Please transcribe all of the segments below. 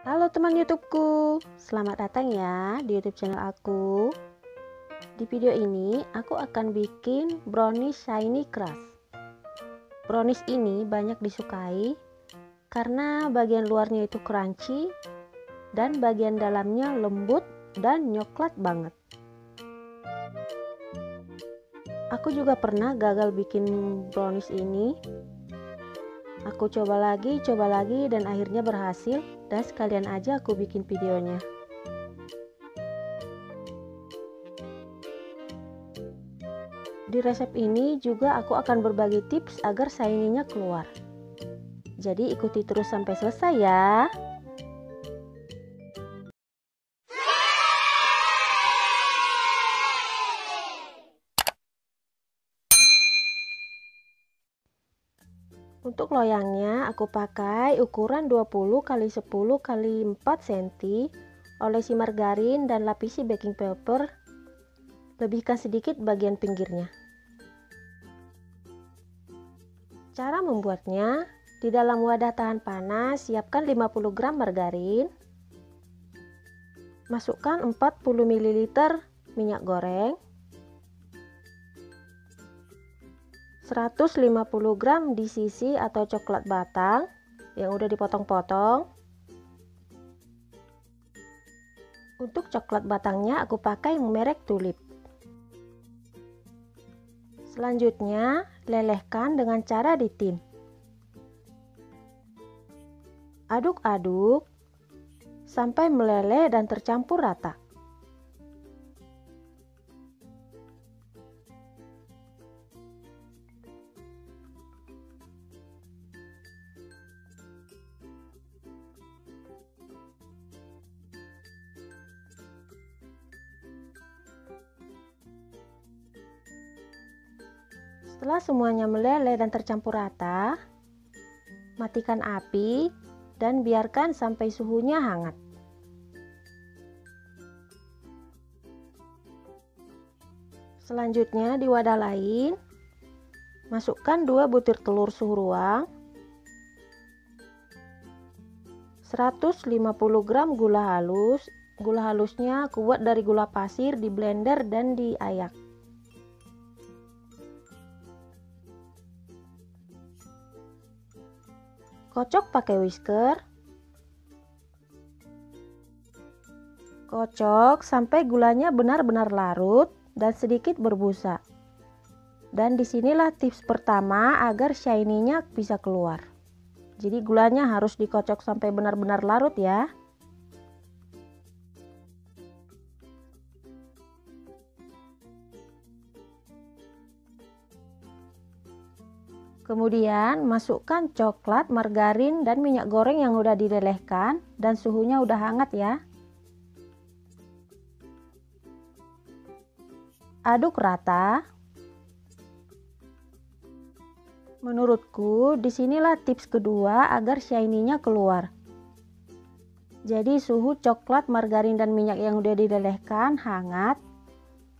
Halo teman YouTubeku, selamat datang ya di YouTube channel aku. Di video ini aku akan bikin brownies shiny crust. Brownies ini banyak disukai karena bagian luarnya itu crunchy dan bagian dalamnya lembut dan coklat banget. Aku juga pernah gagal bikin brownies ini. Aku coba lagi dan akhirnya berhasil, dan sekalian aja aku bikin videonya. Di resep ini juga aku akan berbagi tips agar shiny-nya keluar. Jadi ikuti terus sampai selesai ya. Untuk loyangnya aku pakai ukuran 20 x 10 x 4 cm, olesi margarin dan lapisi baking paper. Lebihkan sedikit bagian pinggirnya. Cara membuatnya, di dalam wadah tahan panas siapkan 50 gram margarin. Masukkan 40 ml minyak goreng, 150 gram DCC atau coklat batang yang udah dipotong-potong. Untuk coklat batangnya aku pakai yang merek Tulip. Selanjutnya lelehkan dengan cara ditim. Aduk-aduk sampai meleleh dan tercampur rata. Setelah semuanya meleleh dan tercampur rata, matikan api dan biarkan sampai suhunya hangat. Selanjutnya di wadah lain, masukkan 2 butir telur suhu ruang, 150 gram gula halus. Gula halusnya aku buat dari gula pasir, di blender dan diayak. Kocok pakai whisker. Kocok sampai gulanya benar-benar larut dan sedikit berbusa. Dan disinilah tips pertama agar shiny-nya bisa keluar. Jadi gulanya harus dikocok sampai benar-benar larut ya. Kemudian masukkan coklat, margarin, dan minyak goreng yang udah dilelehkan dan suhunya udah hangat ya. Aduk rata. Menurutku disinilah tips kedua agar shiny-nya keluar. Jadi suhu coklat, margarin, dan minyak yang udah dilelehkan hangat,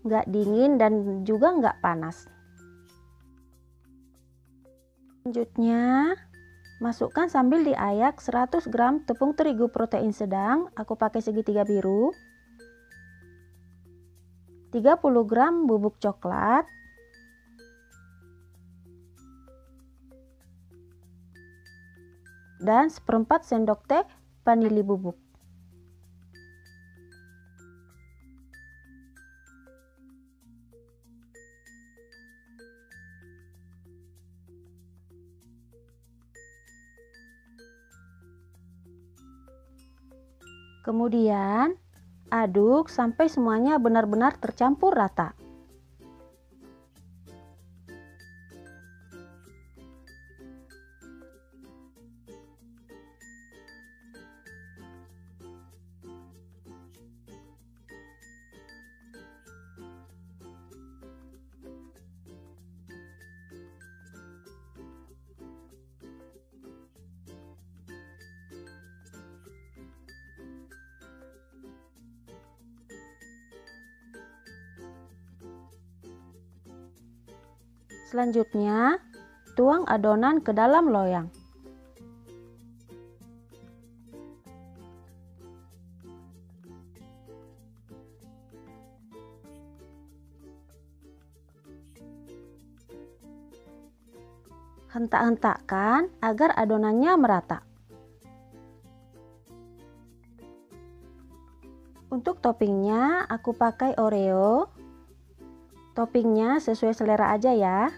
nggak dingin dan juga nggak panas. Selanjutnya, masukkan sambil diayak 100 gram tepung terigu protein sedang, aku pakai segitiga biru, 30 gram bubuk coklat, dan 1/4 sendok teh vanili bubuk. Kemudian aduk sampai semuanya benar-benar tercampur rata. Selanjutnya, tuang adonan ke dalam loyang. Hentak-hentakkan agar adonannya merata. Untuk toppingnya aku pakai Oreo. Toppingnya sesuai selera aja ya.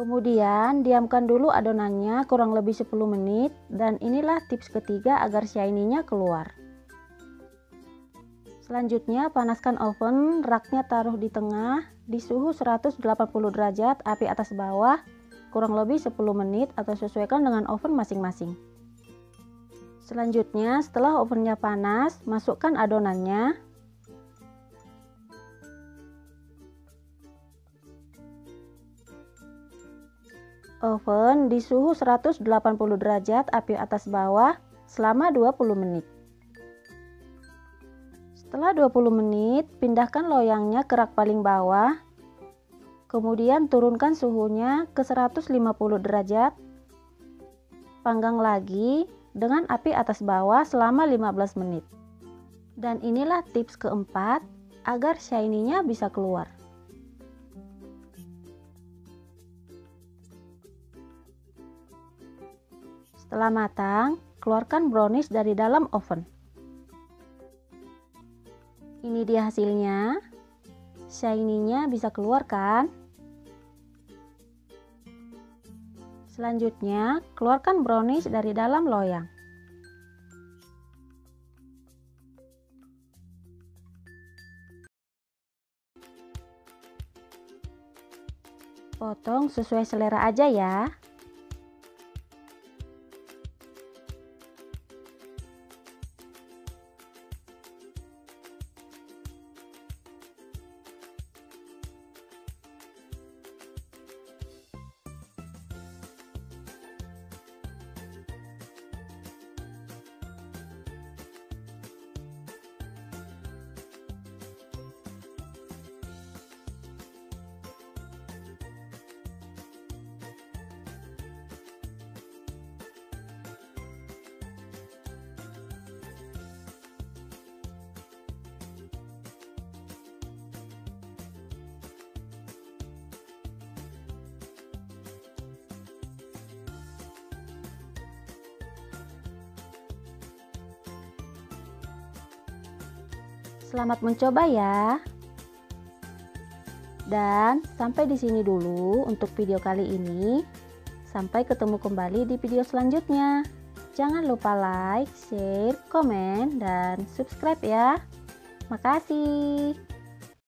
Kemudian diamkan dulu adonannya kurang lebih 10 menit dan inilah tips ketiga agar shiny-nya keluar. Selanjutnya panaskan oven, raknya taruh di tengah di suhu 180 derajat api atas bawah kurang lebih 10 menit atau sesuaikan dengan oven masing-masing. Selanjutnya setelah ovennya panas, masukkan adonannya. Oven di suhu 180 derajat api atas bawah selama 20 menit. Setelah 20 menit, pindahkan loyangnya ke rak paling bawah. Kemudian turunkan suhunya ke 150 derajat. Panggang lagi dengan api atas bawah selama 15 menit. Dan inilah tips keempat agar shiny-nya bisa keluar. Setelah matang, keluarkan brownies dari dalam oven. Ini dia hasilnya. Shiny-nya bisa keluar kan? Selanjutnya, keluarkan brownies dari dalam loyang. Potong sesuai selera aja ya. Selamat mencoba ya. Dan sampai di sini dulu untuk video kali ini. Sampai ketemu kembali di video selanjutnya. Jangan lupa like, share, komen, dan subscribe ya. Makasih.